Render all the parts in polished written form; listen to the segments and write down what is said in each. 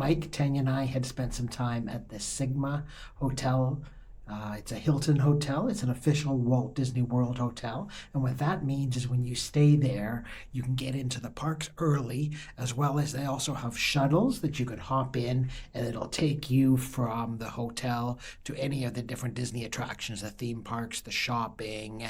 Mike, Tanya, and I had spent some time at the Sigma Hotel. It's a Hilton hotel. It's an official Walt Disney World hotel. And what that means is when you stay there, you can get into the parks early, as well as they also have shuttles that you could hop in, and it'll take you from the hotel to any of the different Disney attractions, the theme parks, the shopping,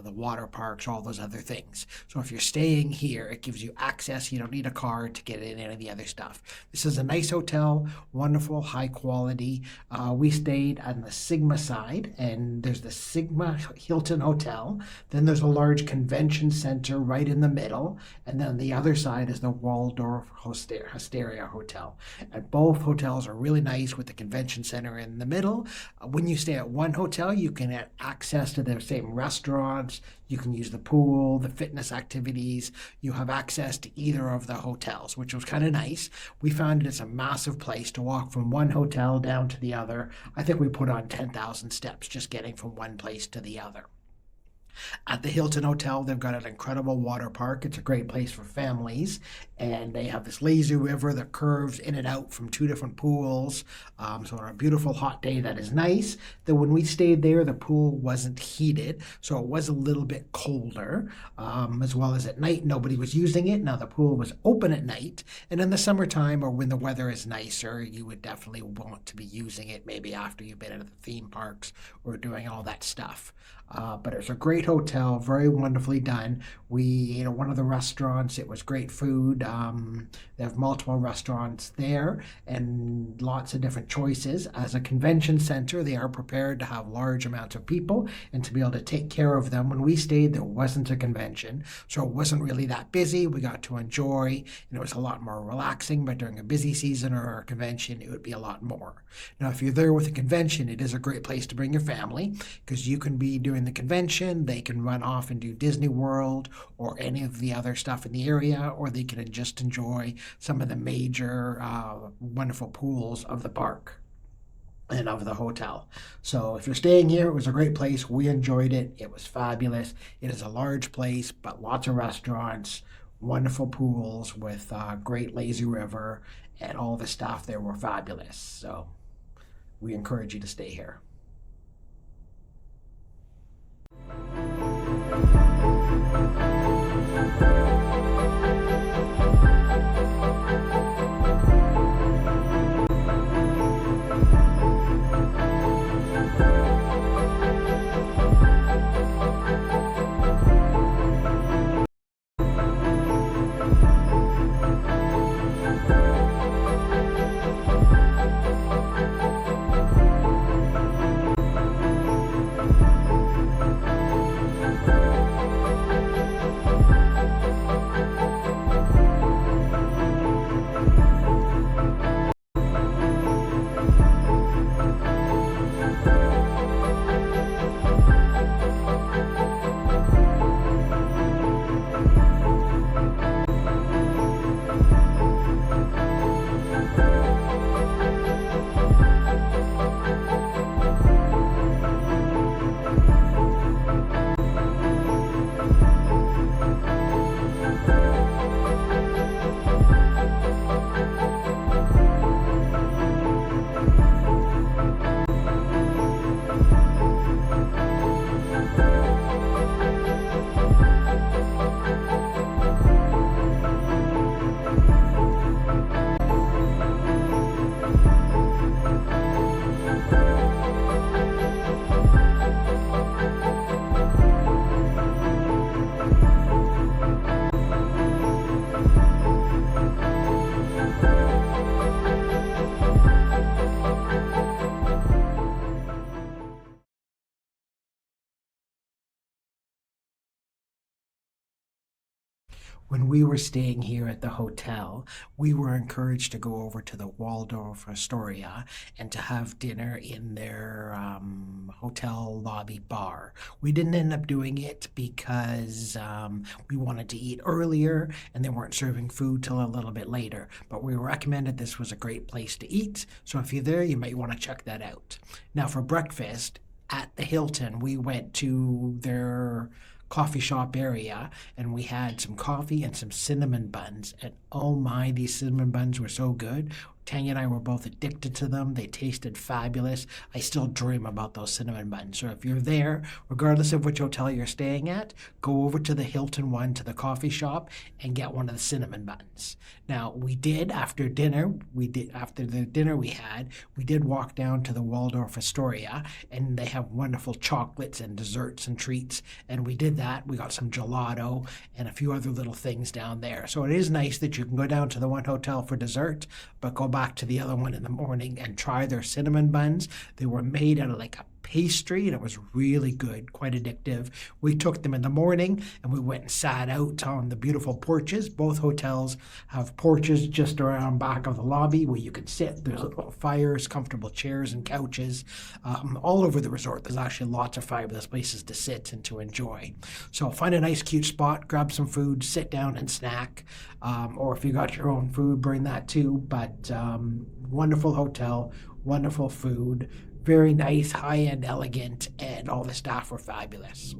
the water parks, all those other things. So if you're staying here, it gives you access. You don't need a car to get in any of the other stuff. This is a nice hotel, wonderful, high quality. We stayed on the Sigma side, and there's the Sigma Hilton Hotel. Then there's a large convention center right in the middle, and then the other side is the Waldorf Astoria Hotel. And both hotels are really nice with the convention center in the middle. When you stay at one hotel, you can have access to the same restaurants. You can use the pool, the fitness activities. You have access to either of the hotels, which was kind of nice. We found it's a massive place to walk from one hotel down to the other. I think we put on 10,000 steps just getting from one place to the other. At the Hilton Hotel, they've got an incredible water park. It's a great place for families, and they have this lazy river that curves in and out from two different pools. So on a beautiful hot day, that is nice. Then when we stayed there, the pool wasn't heated, so it was a little bit colder, as well as at night, nobody was using it. Now the pool was open at night, and in the summertime or when the weather is nicer, you would definitely want to be using it maybe after you've been at the theme parks or doing all that stuff. But it's a great hotel, very wonderfully done. We ate at one of the restaurants. It was great food. They have multiple restaurants there and lots of different choices. As a convention center, they are prepared to have large amounts of people and to be able to take care of them. When we stayed, there wasn't a convention, so it wasn't really that busy. We got to enjoy, and it was a lot more relaxing, but during a busy season or a convention, it would be a lot more. Now, if you're there with a convention, it is a great place to bring your family because you can be doing the convention, they can run off and do Disney World or any of the other stuff in the area, or they can just enjoy some of the major wonderful pools of the park and of the hotel. So if you're staying here, it was a great place. We enjoyed it. It was fabulous. It is a large place, but lots of restaurants, wonderful pools with great lazy river, and all the stuff there were fabulous. So we encourage you to stay here. When we were staying here at the hotel, we were encouraged to go over to the Waldorf Astoria and to have dinner in their hotel lobby bar. We didn't end up doing it because we wanted to eat earlier and they weren't serving food till a little bit later. But we recommended this was a great place to eat. So if you're there, you might want to check that out. Now for breakfast at the Hilton, we went to their coffee shop area and we had some coffee and some cinnamon buns, and oh my, these cinnamon buns were so good. Tanya and I were both addicted to them. They tasted fabulous. I still dream about those cinnamon buns. So if you're there, regardless of which hotel you're staying at, go over to the Hilton one, to the coffee shop, and get one of the cinnamon buns. Now, after the dinner we did walk down to the Waldorf Astoria, and they have wonderful chocolates and desserts and treats. And we did that. We got some gelato and a few other little things down there. So it is nice that you can go down to the one hotel for dessert, but go back to the other one in the morning and try their cinnamon buns. They were made out of like a pastry, and it was really good, quite addictive. We took them in the morning and we went and sat out on the beautiful porches. Both hotels have porches just around back of the lobby where you can sit. There's little fires, comfortable chairs and couches. All over the resort, there's actually lots of fabulous places to sit and to enjoy. So find a nice cute spot, grab some food, sit down and snack. Or if you got your own food, bring that too. But wonderful hotel, wonderful food, very nice, high-end, elegant, and all the staff were fabulous.